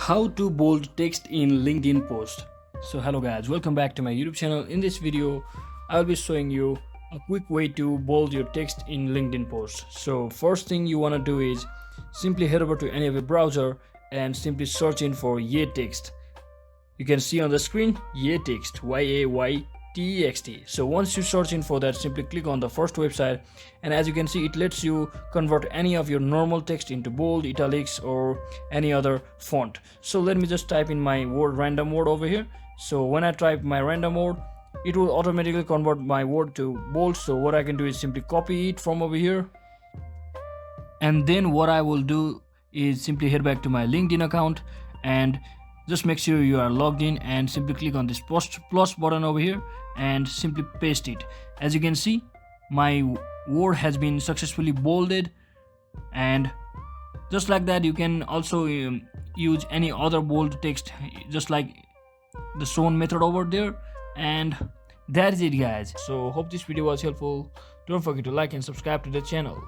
How to bold text in LinkedIn post. So hello guys, welcome back to my YouTube channel. In this video I will be showing you a quick way to bold your text in LinkedIn post. So first thing you want to do is simply head over to any of your browser and simply search in for Yetext. You can see on the screen Yetext, Yaytext. So once you search in for that, simply click on the first website, and as you can see it lets you convert any of your normal text into bold, italics or any other font. So let me just type in my word, random word over here. So when I type my random word, it will automatically convert my word to bold. So what I can do is simply copy it from over here, and then what I will do is simply head back to my LinkedIn account and just make sure you are logged in and simply click on this plus button over here and simply paste it. As you can see, my word has been successfully bolded, and just like that you can also use any other bold text just like the shown method over there. And that's it guys. So hope this video was helpful. Don't forget to like and subscribe to the channel.